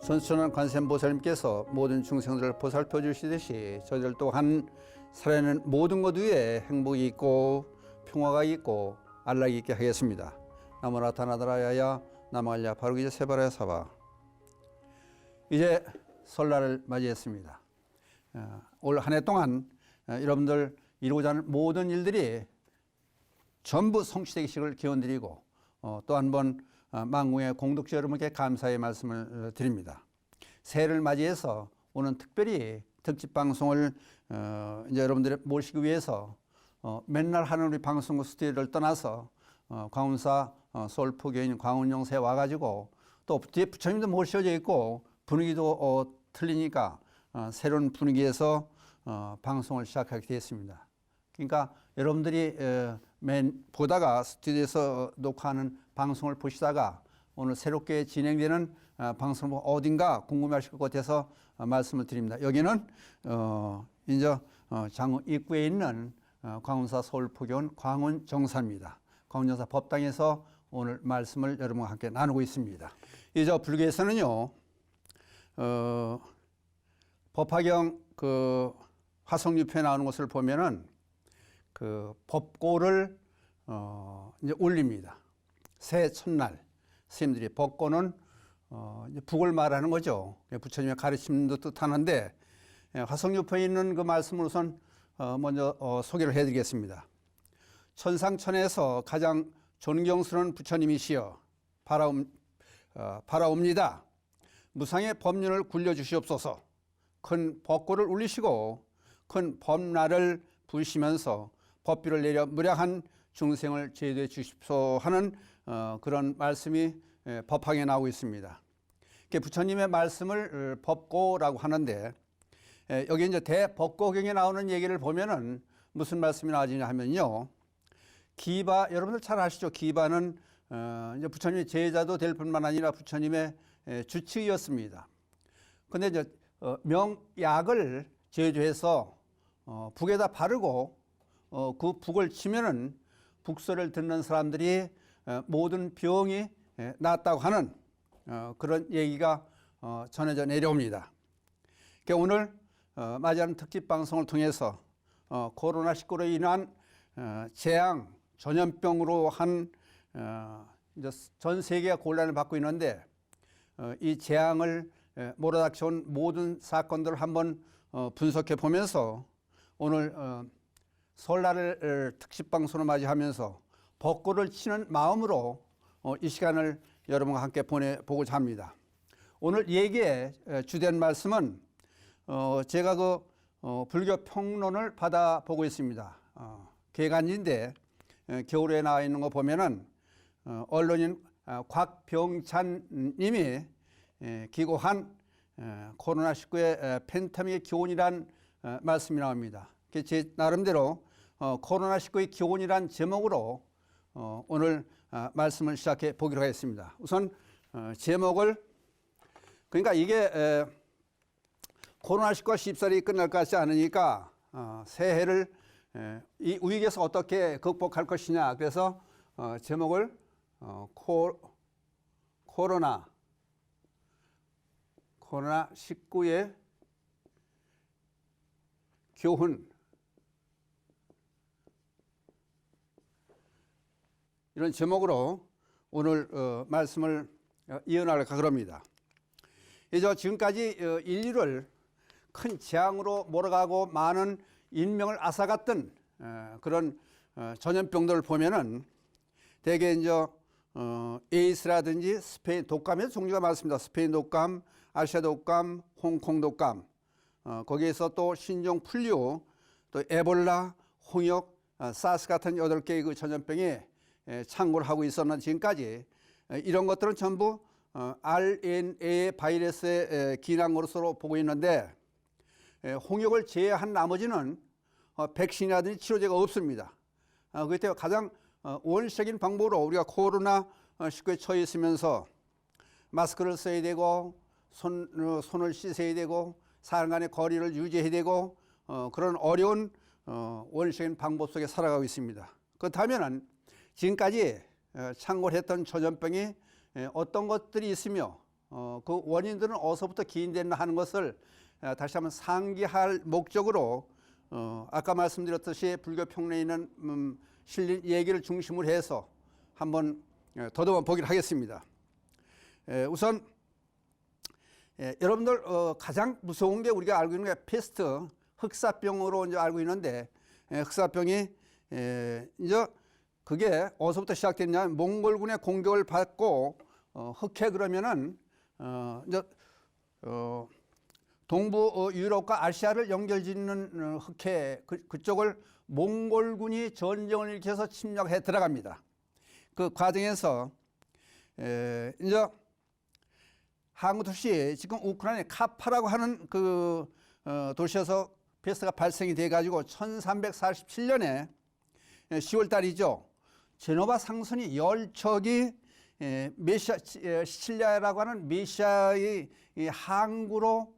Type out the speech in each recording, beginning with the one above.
선천한 관세음보살님께서 모든 중생들을 보살펴 주시듯이 저희들 또한 살아있는 모든 것 위에 행복이 있고 평화가 있고 안락이 있게 하겠습니다. 나무나 다나다라야야 나말랴 바루기제 세바라야 사바. 이제 설날을 맞이했습니다. 올 한 해 동안 여러분들 이루고자 하는 모든 일들이 전부 성취되기를 기원드리고 또 한 번 만국의 공덕주 여러분께 감사의 말씀을 드립니다. 새해를 맞이해서 오늘 특별히 특집 방송을 이제 여러분들을 모시기 위해서 맨날 하는 우리 방송국 스튜디오를 떠나서 광운사 서울포교인 광운영사에 와가지고 또 뒤에 부처님도 모셔져 있고 분위기도 틀리니까 새로운 분위기에서 방송을 시작하게 되었습니다. 그러니까 여러분들이 보다가 스튜디오에서 녹화하는 방송을 보시다가 오늘 새롭게 진행되는 방송 어딘가 궁금해하실 것 같아서 말씀을 드립니다. 여기는 이제 장흥 입구에 있는 광운사 서울포교원 광운정사입니다. 광운정사 법당에서 오늘 말씀을 여러분과 함께 나누고 있습니다. 이제 불교에서는요, 법화경 화성유표에 나오는 것을 보면은 법고를 이제 올립니다. 새해 첫날 스님들이 법고는 이제 북을 말하는 거죠. 부처님의 가르침도 뜻하는데 화성유표에 있는 그 말씀을 우선 먼저 소개를 해드리겠습니다. 천상천에서 가장 존경스러운 부처님이시여 바라옵니다. 무상의 법륜을 굴려주시옵소서. 큰 법고를 울리시고 큰 법날을 부으시면서 법비를 내려 무량한 중생을 제도해 주십시오 하는 그런 말씀이 법화경에 나오고 있습니다. 부처님의 말씀을 법고라고 하는데 여기 이제 대법고경에 나오는 얘기를 보면은 무슨 말씀이 나오느냐 하면요. 기바, 여러분들 잘 아시죠? 기바는 이제 부처님의 제자도 될 뿐만 아니라 부처님의 주치의였습니다. 근데 이제 명약을 제조해서 북에다 바르고 그 북을 치면은 북소리를 듣는 사람들이 모든 병이 낫다고 하는 그런 얘기가 전해져 내려옵니다. 그러니까 오늘 맞이하는 특집 방송을 통해서 코로나19로 인한 재앙, 전염병으로 한 이제 전 세계가 곤란을 받고 있는데 이 재앙을 몰아닥쳐온 모든 사건들을 한번 분석해 보면서 오늘 설날을 특집 방송을 맞이하면서 벚꽃을 치는 마음으로 이 시간을 여러분과 함께 보고자 합니다. 오늘 얘기의 주된 말씀은 제가 불교 평론을 받아보고 있습니다. 개간지인데 겨울에 나와 있는 거 보면은 언론인 곽병찬 님이 기고한 코로나19의 팬데믹의 기원이란 말씀이 나옵니다. 제 나름대로 코로나19의 기원이란 제목으로 오늘 말씀을 시작해 보기로 하겠습니다. 우선 제목을, 그러니까 이게 코로나19가 쉽사리 끝날 것 같지 않으니까 새해를 이 위기에서 어떻게 극복할 것이냐, 그래서 제목을 코로나19의 교훈, 이런 제목으로 오늘 말씀을 이어나갈까 그럽니다. 이제 지금까지 인류를 큰 재앙으로 몰아가고 많은 인명을 앗아갔던 그런 전염병들을 보면은 대개 이제 에이스라든지 스페인 독감의 종류가 많습니다. 스페인 독감, 아시아 독감, 홍콩 독감, 거기에서 또 신종 플류, 또 에볼라, 홍역, 사스 같은 8개의 그 전염병이 창궐을 하고 있었는 지금까지 이런 것들은 전부 RNA 바이러스의 기능으로서 보고 있는데 홍역을 제외한 나머지는 백신이라든지 치료제가 없습니다. 그렇기 때문에 가장 원시적인 방법으로 우리가 코로나19에 처해 있으면서 마스크를 써야 되고 손을 씻어야 되고 사람 간의 거리를 유지해야 되고 그런 어려운 원시적인 방법 속에 살아가고 있습니다. 그렇다면 지금까지 창궐했던 전염병이 어떤 것들이 있으며 그 원인들은 어디서부터 기인됐나 하는 것을 다시 한번 상기할 목적으로 아까 말씀드렸듯이 불교 평론에 있는 실린 얘기를 중심으로 해서 한번 더듬어 보기를 하겠습니다. 우선 여러분들 가장 무서운 게 우리가 알고 있는 게 패스트, 흑사병으로 이제 알고 있는데 흑사병이 이제 그게 어디서부터 시작됐냐면 몽골군의 공격을 받고 흑해 그러면은 이제 동부 유럽과 아시아를 연결짓는 흑해 그쪽을 몽골군이 전쟁을 일으켜서 침략해 들어갑니다. 그 과정에서 이제 항구 도시 지금 우크라이나 카파라고 하는 그 도시에서 패스트가 발생이 돼 가지고 1347년에 10월 달이죠. 제노바 상선이 열척이 메시아 시칠리아라고 하는 메시아의 항구로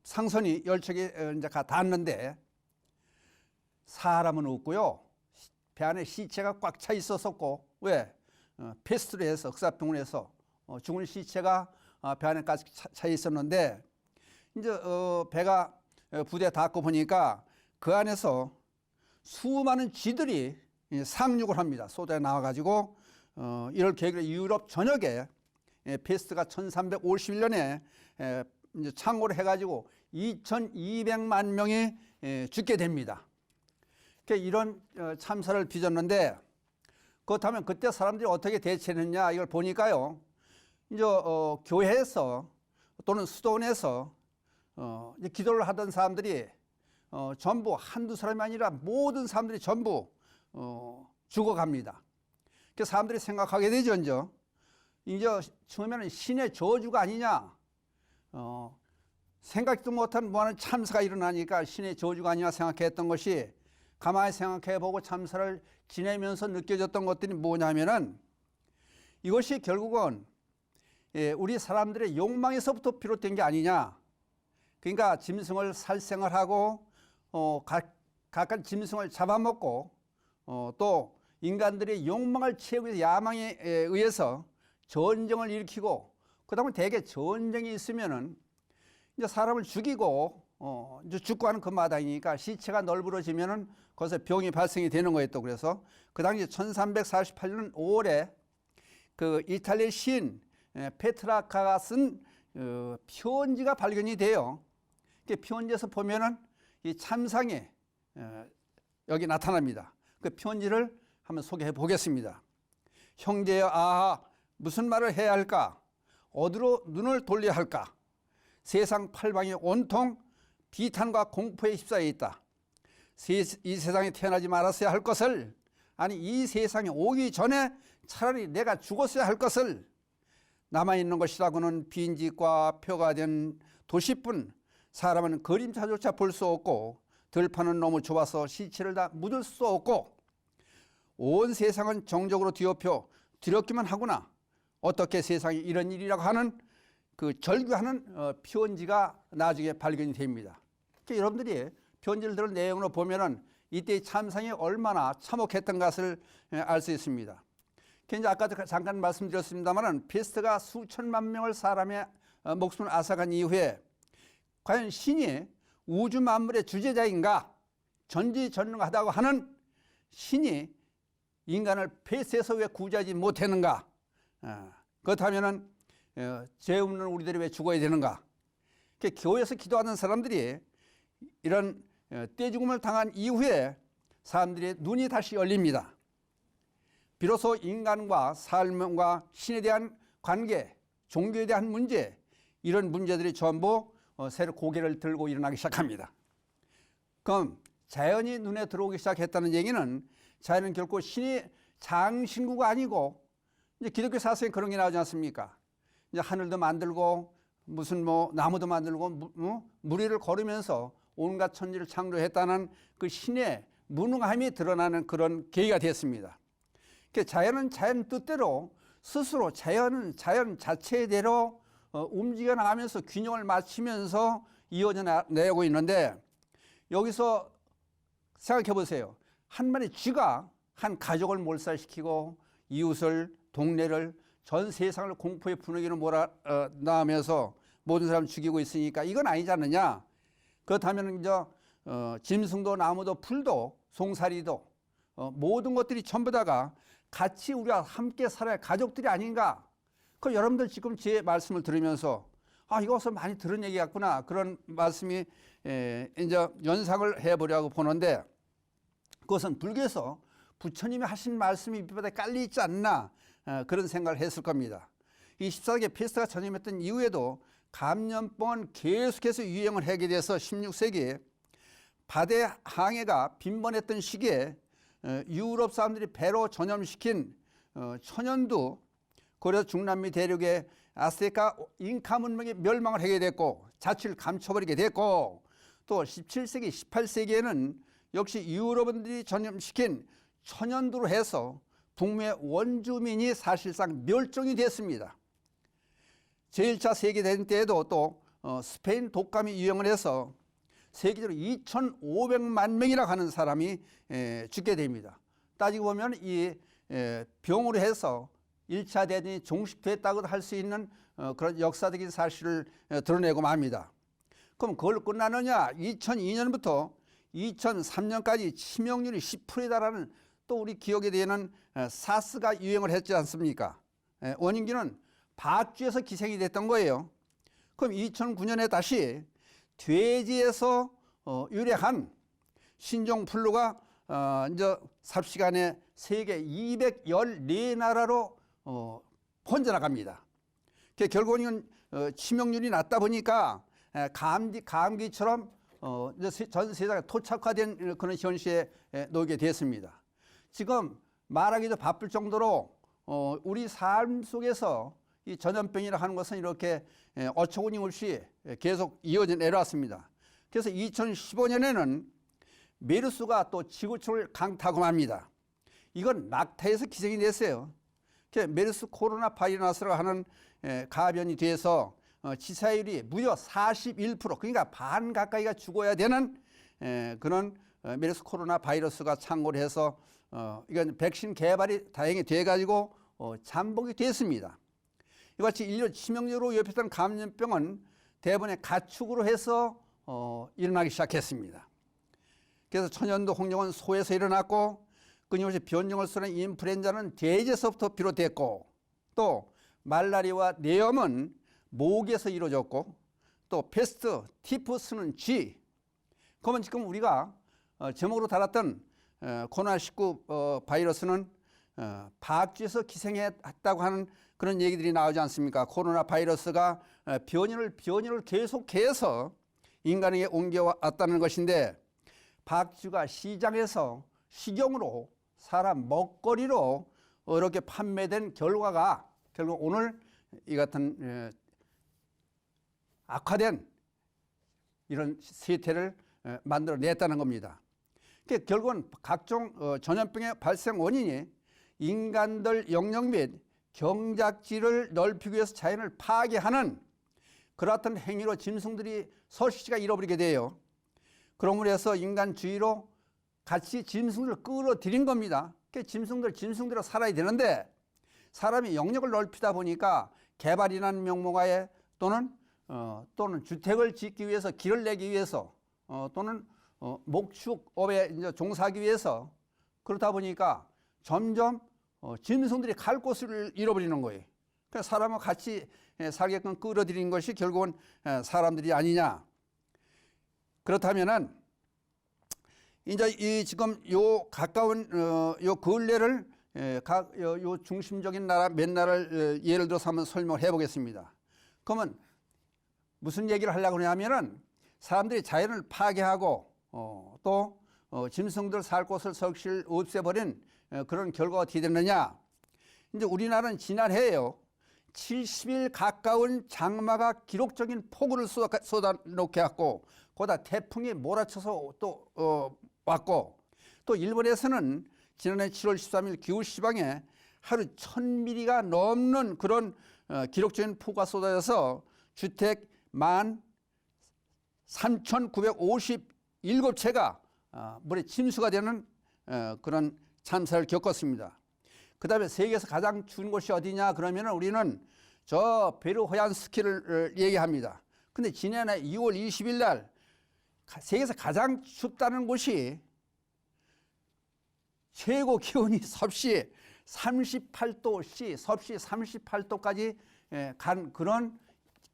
상선이 열척이 이제 닿았는데 사람은 없고요. 배 안에 시체가 꽉 차 있었었고 왜? 패스트로 해서 흑사병으로 해서 죽은 시체가 배 안에까지 차 있었는데 이제 배가 부대에 닿고 보니까 그 안에서 수많은 쥐들이 상륙을 합니다. 소다에 나와가지고 이럴 계기로 유럽 전역에 패스트가 1351년에 이제 창궐을 해가지고 2200만 명이 죽게 됩니다. 이런 참사를 빚었는데 그렇다면 그때 사람들이 어떻게 대처했느냐 이걸 보니까요. 이제 교회에서 또는 수도원에서 이제 기도를 하던 사람들이 전부 한두 사람이 아니라 모든 사람들이 전부 죽어갑니다. 그래서 사람들이 생각하게 되죠. 이제 처음에는 신의 저주가 아니냐, 생각지도 못한 뭐하는 참사가 일어나니까 신의 저주가 아니냐 생각했던 것이 가만히 생각해보고 참사를 지내면서 느껴졌던 것들이 뭐냐면은 이것이 결국은 우리 사람들의 욕망에서부터 비롯된 게 아니냐. 그러니까 짐승을 살생을 하고 각각 짐승을 잡아먹고 또 인간들의 욕망을 채우기 위해서 야망에 의해서 전쟁을 일으키고 그다음에 대개 전쟁이 있으면은 이제 사람을 죽이고 이제 죽고 하는 그 마당이니까 시체가 널브러지면은 거기서 병이 발생이 되는 거예요. 또 그래서 그 당시 1348년 5월에 그 이탈리아 시인 페트라카가 쓴 편지가 발견이 돼요. 그 편지에서 보면은 이 참상이 여기 나타납니다. 그 편지를 한번 소개해 보겠습니다. 형제여, 아하, 무슨 말을 해야 할까? 어디로 눈을 돌려야 할까? 세상 팔방이 온통 비탄과 공포에 휩싸여 있다. 이 세상에 태어나지 말았어야 할 것을, 아니 이 세상에 오기 전에 차라리 내가 죽었어야 할 것을, 남아있는 것이라고는 빈집과 표가 된 도시뿐 사람은 그림자조차 볼 수 없고 들판은 너무 좁아서 시체를 다 묻을 수 없고 온 세상은 정적으로 뒤엎여 두렵기만 하구나. 어떻게 세상이 이런 일이라고 하는 그 절규하는 편지가 나중에 발견이 됩니다. 그러니까 여러분들이 편지를 들은 내용으로 보면은 이때의 참상이 얼마나 참혹했던 것을 알 수 있습니다. 이제 아까도 잠깐 말씀드렸습니다만은 패스트가 수천만 명을 사람의 목숨을 앗아간 이후에 과연 신이 우주 만물의 주제자인가, 전지전능하다고 하는 신이 인간을 패스트에서 왜 구제하지 못했는가? 그렇다면은 죄 없는 우리들이 왜 죽어야 되는가? 교회에서 기도하는 사람들이 이런 떼죽음을 당한 이후에 사람들의 눈이 다시 열립니다. 비로소 인간과 삶과 신에 대한 관계, 종교에 대한 문제, 이런 문제들이 전부 새로 고개를 들고 일어나기 시작합니다. 그럼 자연이 눈에 들어오기 시작했다는 얘기는 자연은 결코 신이 장신구가 아니고 이제 기독교 사상에 그런 게 나오지 않습니까? 이제 하늘도 만들고 무슨 뭐 나무도 만들고 무리를 걸으면서 온갖 천지를 창조했다는 그 신의 무능함이 드러나는 그런 계기가 됐습니다. 자연은 자연 뜻대로 스스로 자연은 자연 자체대로 움직여 나가면서 균형을 맞추면서 이어져 내고 있는데 여기서 생각해 보세요. 한 마리 쥐가 한 가족을 몰살시키고 이웃을 동네를 전 세상을 공포의 분위기로 몰아넣으면서 모든 사람 죽이고 있으니까 이건 아니지 않느냐. 그렇다면 이제 짐승도 나무도 풀도 송사리도 모든 것들이 전부 다가 같이 우리와 함께 살아야 가족들이 아닌가. 그 여러분들 지금 제 말씀을 들으면서 이것을 많이 들은 얘기 같구나. 그런 말씀이 이제 연상을 해보려고 보는데 그것은 불교에서 부처님이 하신 말씀이 밑바닥에 깔려 있지 않나 그런 생각을 했을 겁니다. 이 14세기 페스트가 전염했던 이후에도 감염병은 계속해서 유행을 하게 돼서 16세기에 바대 항해가 빈번했던 시기에 유럽 사람들이 배로 전염시킨 천연두 고려 중남미 대륙의 아스테카 잉카 문명이 멸망을 하게 됐고 자취를 감춰버리게 됐고 또 17세기 18세기에는 역시 유럽인들이 전염시킨 천연두로 해서 북미의 원주민이 사실상 멸종이 됐습니다. 제1차 세계대전 때에도 또 스페인 독감이 유행을 해서 세계적으로 2,500만 명이나 하는 사람이 죽게 됩니다. 따지고 보면 이 병으로 해서 1차 대전이 종식됐다고 할 수 있는 그런 역사적인 사실을 드러내고 맙니다. 그럼 그걸로 끝나느냐? 2002년부터 2003년까지 치명률이 10%에 달하는 또 우리 기억에 되는 사스가 유행을 했지 않습니까? 원인기는 박쥐에서 기생이 됐던 거예요. 그럼 2009년에 다시 돼지에서 유래한 신종플루가 이제 삽시간에 세계 214나라로 번져나갑니다. 결국은 치명률이 낮다 보니까 감기처럼 전 세상에 토착화된 그런 현실에 놓이게 됐습니다. 지금 말하기도 바쁠 정도로 우리 삶 속에서 이 전염병이라 하는 것은 이렇게 어처구니없이 계속 이어져 내려왔습니다. 그래서 2015년에는 메르스가 또 지구촌을 강타하고 맙니다. 이건 낙타에서 기생이 됐어요. 메르스 코로나 바이러스라고 하는 가변이 돼서 치사율이 무려 41% 그러니까 반 가까이가 죽어야 되는 그런 메르스 코로나 바이러스가 창궐 해서 이건 백신 개발이 다행히 돼가지고 잠복이 됐습니다. 이와 같이 인류 치명률로 위협했던 감염병은 대부분의 가축으로 해서 일어나기 시작했습니다. 그래서 천연두 홍역은 소에서 일어났고 끊임없이 변종을 쓰는 인플루엔자는 돼지에서부터 비롯됐고 또 말라리아와 뇌염은 모기에서 이루어졌고 또 페스트, 티푸스는 쥐. 그러면 지금 우리가 제목으로 달았던 코로나19 바이러스는 박쥐에서 기생했다고 하는 그런 얘기들이 나오지 않습니까? 코로나 바이러스가 변이를 계속해서 인간에게 옮겨왔다는 것인데 박쥐가 시장에서 식용으로 사람 먹거리로 이렇게 판매된 결과가 결국 오늘 이 같은 악화된 이런 세태를 만들어냈다는 겁니다. 결국은 각종 전염병의 발생 원인이 인간들 영역 및 경작지를 넓히기 위해서 자연을 파괴하는 그렇던 행위로 짐승들이 서식지가 잃어버리게 돼요. 그러므로 해서 인간주의로 같이 짐승들을 끌어들인 겁니다. 짐승대로 살아야 되는데 사람이 영역을 넓히다 보니까 개발이라는 명목하에 또는 주택을 짓기 위해서 길을 내기 위해서 또는 목축업에 이제 종사하기 위해서 그렇다 보니까 점점 짐승들이 갈 곳을 잃어버리는 거예요. 그러니까 사람과 같이 살게끔 끌어들이는 것이 결국은 사람들이 아니냐. 그렇다면은 이제 이 지금 요 가까운 요 근래를 요 중심적인 나라 몇 나라를 예를 들어서 한번 설명을 해보겠습니다. 그러면 무슨 얘기를 하려고 하냐면은 사람들이 자연을 파괴하고 또 짐승들 살 곳을 석실 없애버린 그런 결과가 어떻게 됐느냐. 이제 우리나라는 지난해에요 70일 가까운 장마가 기록적인 폭우를 쏟아놓게 했고 거기다 태풍이 몰아쳐서 또 왔고 또 일본에서는 지난해 7월 13일 기후시방에 하루 1000mm가 넘는 그런 기록적인 폭우가 쏟아져서 주택 13,957채가 물에 침수가 되는 그런 참사를 겪었습니다. 그 다음에 세계에서 가장 추운 곳이 어디냐 그러면 우리는 저 베르호얀스키를 얘기합니다. 근데 지난해 2월 20일 날 세계에서 가장 춥다는 곳이 최고 기온이 섭씨 38도씨, 섭씨 38도까지 간 그런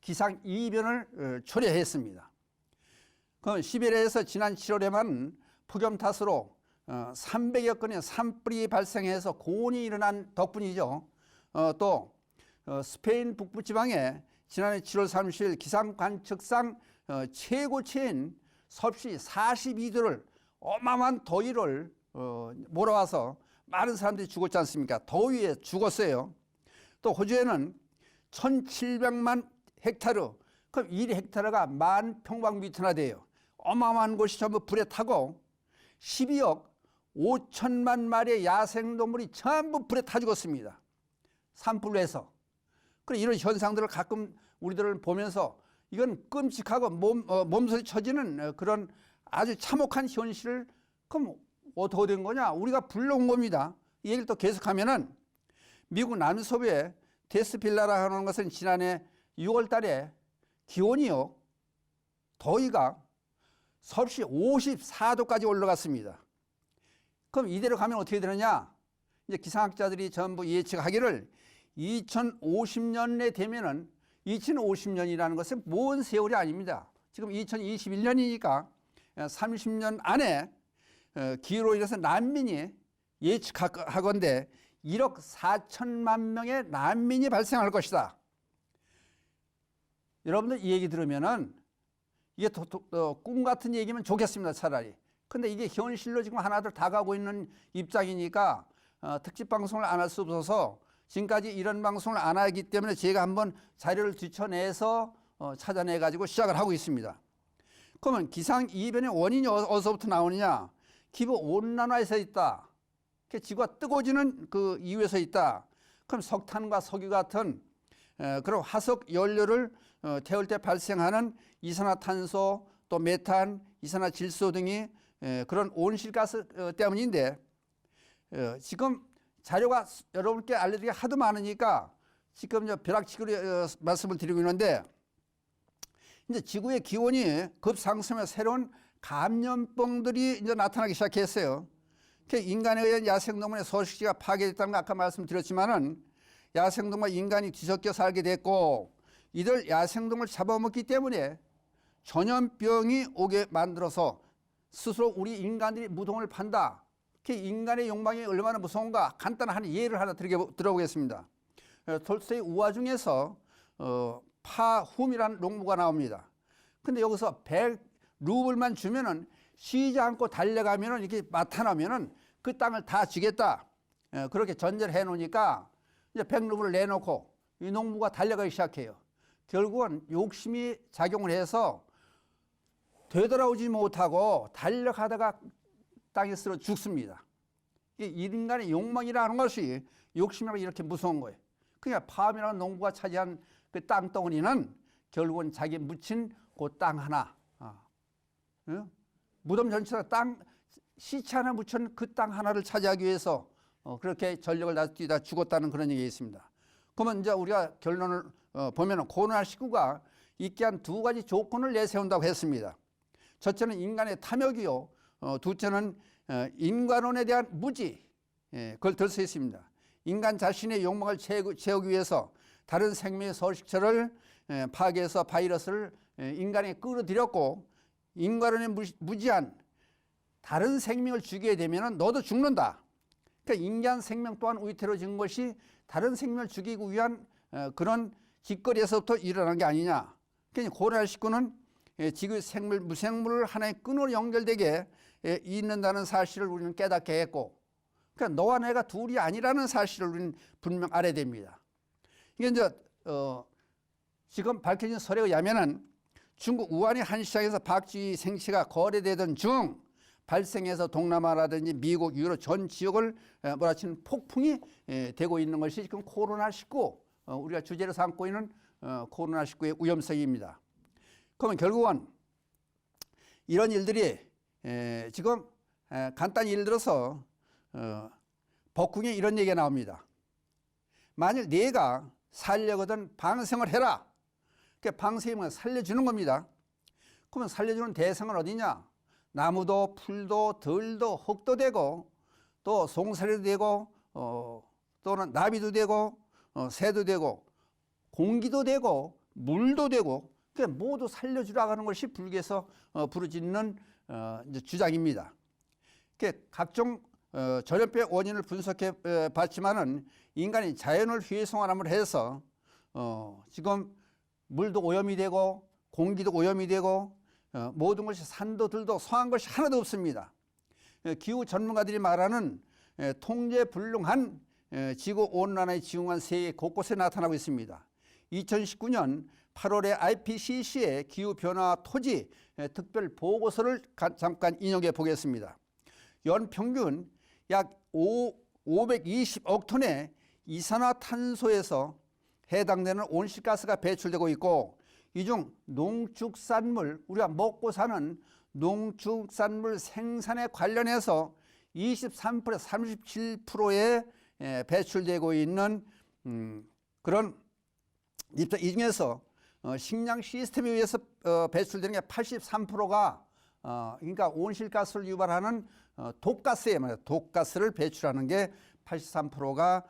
기상 이변을 초래했습니다. 그 시베리아에서 지난 7월에만 폭염 탓으로 300여 건의 산불이 발생해서 고온이 일어난 덕분이죠. 또 스페인 북부 지방에 지난해 7월 30일 기상 관측상 최고치인 섭씨 42도를 어마어마한 더위를 몰아와서 많은 사람들이 죽었지 않습니까? 더위에 죽었어요. 또 호주에는 1700만 헥타르, 그럼 1헥타르가 10,000 평방미터나 돼요. 어마어마한 곳이 전부 불에 타고 12억 5천만 마리의 야생동물이 전부 불에 타 죽었습니다. 산불로 해서. 그래 이런 현상들을 가끔 우리들을 보면서 이건 끔찍하고 몸소리 쳐지는 그런 아주 참혹한 현실을 그럼 어떻게 된 거냐? 우리가 불러온 겁니다. 이 얘기를 또 계속하면은 미국 남서부의 데스필라라 하는 것은 지난해 6월 달에 기온이요. 더위가 섭씨 54도까지 올라갔습니다. 그럼 이대로 가면 어떻게 되느냐? 이제 기상학자들이 전부 예측하기를 2050년에 되면은 2050년이라는 것은 먼 세월이 아닙니다. 지금 2021년이니까 30년 안에 기후로 인해서 난민이 예측하건대 1억 4천만 명의 난민이 발생할 것이다. 여러분들 이 얘기 들으면은 이게 꿈 같은 얘기면 좋겠습니다, 차라리. 근데 이게 현실로 지금 하나둘 다가오고 있는 입장이니까 특집 방송을 안 할 수 없어서 지금까지 이런 방송을 안 하기 때문에 제가 한번 자료를 뒤쳐내서 찾아내가지고 시작을 하고 있습니다. 그러면 기상이변의 원인이 어디서부터 나오느냐? 기후 온난화에서 있다. 지구가 뜨거워지는 그 이유에서 있다. 그럼 석탄과 석유 같은 그런 화석 연료를 태울 때 발생하는 이산화탄소 또 메탄, 이산화질소 등이 그런 온실가스 때문인데 지금 자료가 여러분께 알려드리기 하도 많으니까 지금 벼락치기로 말씀을 드리고 있는데 이제 지구의 기온이 급상승하며 새로운 감염병들이 이제 나타나기 시작했어요. 인간에 의한 야생동물의 서식지가 파괴됐다는 거 아까 말씀드렸지만은 야생동물 인간이 뒤섞여 살게 됐고 이들 야생동물 잡아먹기 때문에 전염병이 오게 만들어서 스스로 우리 인간들이 무덤을 판다. 인간의 욕망이 얼마나 무서운가 간단한 예를 하나 들어보겠습니다. 톨스토이 우화 중에서 파훔이라는 농부가 나옵니다. 근데 여기서 100루블만 주면은 쉬지 않고 달려가면은 이렇게 나타나면은 그 땅을 다 주겠다. 그렇게 전제를 해 놓으니까 이제 100루블을 내놓고 이 농부가 달려가기 시작해요. 결국은 욕심이 작용을 해서 되돌아오지 못하고 달려가다가 땅에 쓰러 죽습니다. 이 인간의 욕망이라는 것이 욕심이라고 이렇게 무서운 거예요. 그러니까 파움이라는 농부가 차지한 그 땅덩어리는 결국은 자기 묻힌 그 땅 하나, 무덤 전체가 땅 시체 하나 묻힌 그 땅 하나를 차지하기 위해서 그렇게 전력을 다뛰다 죽었다는 그런 얘기가 있습니다. 그러면 이제 우리가 결론을 보면은 코로나19가 있게 한 두 가지 조건을 내세운다고 했습니다. 첫째는 인간의 탐욕이요. 둘째는 인간론에 대한 무지. 그걸 들 수 있습니다. 인간 자신의 욕망을 채우기 위해서 다른 생명의 서식처를 파괴해서 바이러스를 인간에 끌어들였고 인간론에 무지한 다른 생명을 죽이게 되면 너도 죽는다. 그러니까 인간 생명 또한 위태로워진 것이 다른 생명을 죽이기 위한 그런 짓거리에서부터 일어난 게 아니냐. 그러니까 코로나19는 지구의 생물, 무생물을 하나의 끈으로 연결되게 있는다는 사실을 우리는 깨닫게 했고, 그러니까 너와 내가 둘이 아니라는 사실을 우리는 분명 알아야 됩니다. 이게 이제 지금 밝혀진 설에 의하면은 중국 우한의 한 시장에서 박쥐 생체가 거래되던 중 발생해서 동남아라든지 미국, 유럽 전 지역을 몰아치는 폭풍이 되고 있는 것이 지금 코로나19 우리가 주제로 삼고 있는 코로나19의 위험성입니다. 그러면 결국은 이런 일들이 지금 간단히 예를 들어서 법궁에 이런 얘기가 나옵니다. 만일 네가 살려거든 방생을 해라. 그러니까 방생이면 살려주는 겁니다. 그러면 살려주는 대상은 어디냐? 나무도 풀도 들도 흙도 되고 또 송사리도 되고 또는 나비도 되고 새도 되고 공기도 되고 물도 되고 그러니까 모두 살려주라고 하는 것이 불교에서 부르짖는 이제 주장입니다. 그러니까 각종 전염병 원인을 분석해 봤지만은 인간이 자연을 훼손함을 해서 지금 물도 오염이 되고 공기도 오염이 되고 모든 것이 산도 들도 성한 것이 하나도 없습니다. 기후 전문가들이 말하는 통제불능한 지구온난화의 징후가 세계 곳곳에 나타나고 있습니다. 2019년 8월에 IPCC의 기후변화 토지 특별 보고서를 잠깐 인용해 보겠습니다. 연평균 약 520억 톤의 이산화탄소에서 해당되는 온실가스가 배출되고 있고 이 중 농축산물, 우리가 먹고 사는 농축산물 생산에 관련해서 23%, 37%에 배출되고 있는 그런 이 중에서 식량 시스템에 의해서 배출되는 게 83%가 그러니까 온실가스를 유발하는 독가스에 말이에요. 독가스를 배출하는 게 83%가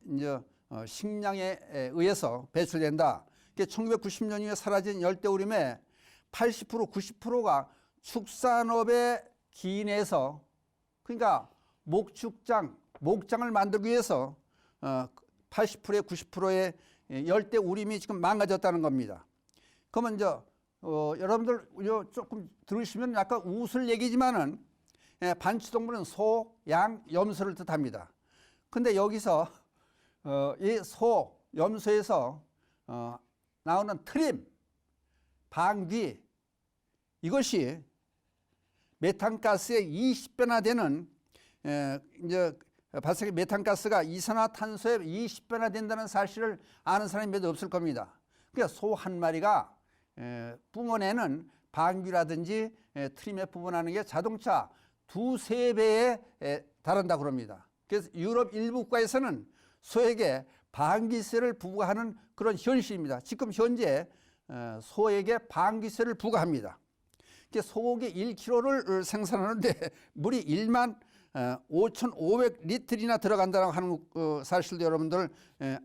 이제 식량에 의해서 배출된다. 1990년 이후에 사라진 열대우림의 80%, 90%가 축산업에 기인해서 그러니까 목장을 만들기 위해서 80%에 90%의 열대우림이 지금 망가졌다는 겁니다. 그러면 이제 여러분들 조금 들으시면 약간 웃을 얘기지만은 반추동물은 소, 양, 염소를 뜻합니다. 근데 여기서 이 소, 염소에서 나오는 트림, 방귀 이것이 메탄가스의 20배나 되는 이제 발생의 메탄가스가 이산화탄소의 20배나 된다는 사실을 아는 사람이 몇 없을 겁니다. 그러니까 소 한 마리가 뿜어내는 방귀라든지 트림에 뿜어내는 게 자동차 2~3배에 달한다고 합니다. 그래서 유럽 일부 국가에서는 소에게 방귀세를 부과하는 그런 현실입니다. 지금 현재 소에게 방귀세를 부과합니다. 소고기 1kg를 생산하는데 물이 15,500리터나 들어간다고 하는 사실도 여러분들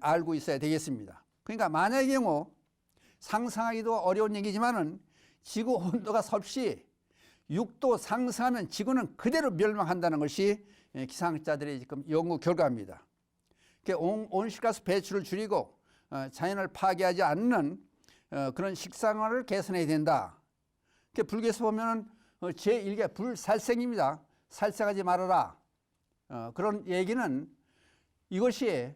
알고 있어야 되겠습니다. 그러니까 만약의 경우 상상하기도 어려운 얘기지만은 지구 온도가 섭씨 6도 상승하면 지구는 그대로 멸망한다는 것이 기상학자들의 지금 연구 결과입니다. 온실가스 배출을 줄이고 자연을 파괴하지 않는 그런 식생활을 개선해야 된다. 불교에서 보면 제1계 불살생입니다. 살생하지 말아라. 그런 얘기는 이것이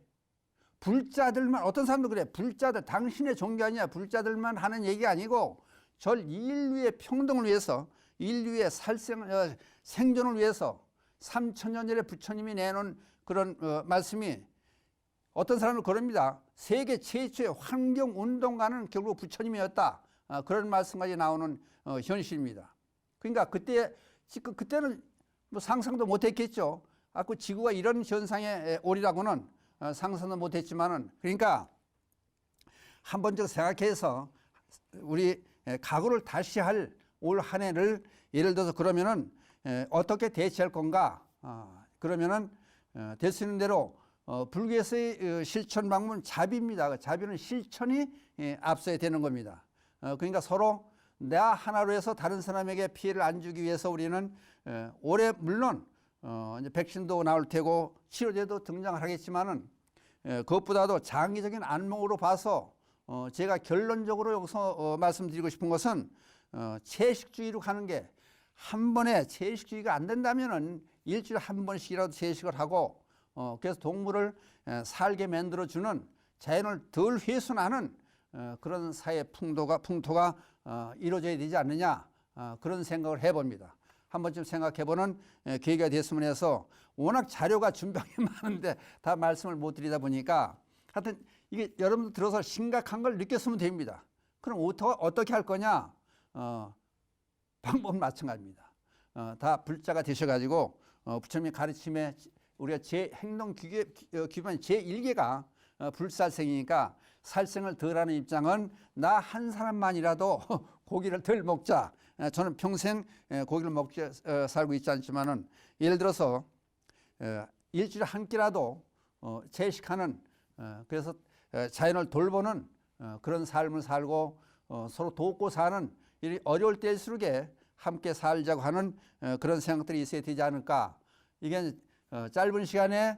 불자들만, 어떤 사람도 그래, 불자들, 당신의 종교 아니야, 불자들만 하는 얘기가 아니고 전 인류의 평등을 위해서, 인류의 생존을 위해서 3000년 전에 부처님이 내놓은 그런 말씀이, 어떤 사람은 그럽니다. 세계 최초의 환경운동가는 결국 부처님이었다. 그런 말씀까지 나오는 현실입니다. 그러니까 그때는 뭐 상상도 못했겠죠. 그 지구가 이런 현상에 오리라고는 상상도 못했지만은, 그러니까 한번 좀 생각해서 우리 각오를 다시 할 올 한 해를 예를 들어서 그러면은 어떻게 대처할 건가? 그러면은 될 수 있는 대로 불교에서의 실천 방법은 자비입니다. 자비는 실천이 앞서야 되는 겁니다. 그러니까 서로 나 하나로 해서 다른 사람에게 피해를 안 주기 위해서 우리는 올해 물론 이제 백신도 나올 테고 치료제도 등장을 하겠지만은 그것보다도 장기적인 안목으로 봐서 제가 결론적으로 여기서 말씀드리고 싶은 것은 채식주의로 가는 게, 한 번에 채식주의가 안 된다면은 일주일에 한 번씩이라도 채식을 하고 그래서 동물을 살게 만들어주는, 자연을 덜 훼손하는 그런 사회 풍토가 이루어져야 되지 않느냐, 그런 생각을 해봅니다. 한 번쯤 생각해보는 계기가 됐으면 해서, 워낙 자료가 준비한 게 많은데 다 말씀을 못 드리다 보니까 하여튼 이게 여러분들 들어서 심각한 걸 느꼈으면 됩니다. 그럼 어떻게 할 거냐? 방법은 마찬가지입니다. 다 불자가 되셔가지고 부처님의 가르침에 우리가 제 행동 규범 제1개가 불살생이니까 살생을 덜하는 입장은 나 한 사람만이라도 고기를 덜 먹자. 저는 평생 고기를 먹지 살고 있지 않지만은 예를 들어서 일주일에 한 끼라도 채식하는 그래서 자연을 돌보는 그런 삶을 살고 서로 돕고 사는 이 어려울 때일수록 함께 살자고 하는 그런 생각들이 있어야 되지 않을까. 이게 짧은 시간에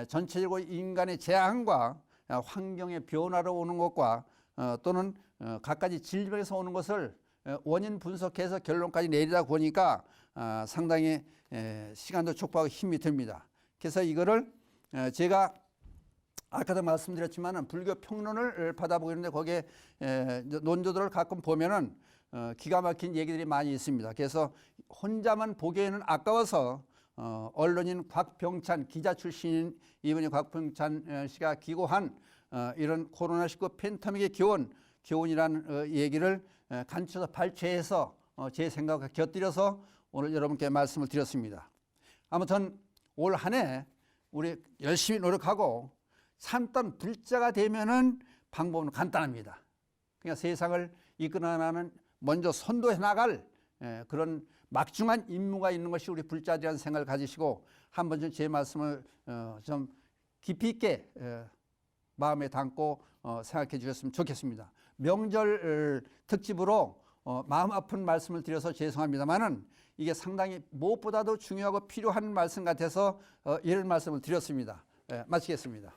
전체적으로 인간의 재앙과 환경의 변화로 오는 것과 또는 갖가지 질병에서 오는 것을 원인 분석해서 결론까지 내리다 보니까 상당히 시간도 촉박하고 힘이 듭니다. 그래서 이거를 제가 아까도 말씀드렸지만 불교 평론을 받아보고 있는데 거기에 논조들을 가끔 보면은 기가 막힌 얘기들이 많이 있습니다. 그래서 혼자만 보기에는 아까워서 언론인 곽병찬 기자 출신인 이분이 곽병찬 씨가 기고한 이런 코로나19 팬데믹의 교훈이라는 얘기를 간추려서 발췌해서 제 생각과 곁들여서 오늘 여러분께 말씀을 드렸습니다. 아무튼 올 한 해 우리 열심히 노력하고 산단 불자가 되면은 방법은 간단합니다. 그러니까 세상을 이끌어 나가는 먼저 선도해 나갈 그런 막중한 임무가 있는 것이 우리 불자들이라는 생각을 가지시고 한 번쯤 제 말씀을 좀 깊이 있게 마음에 담고 생각해 주셨으면 좋겠습니다. 명절 특집으로 마음 아픈 말씀을 드려서 죄송합니다만은 이게 상당히 무엇보다도 중요하고 필요한 말씀 같아서 이런 말씀을 드렸습니다. 마치겠습니다.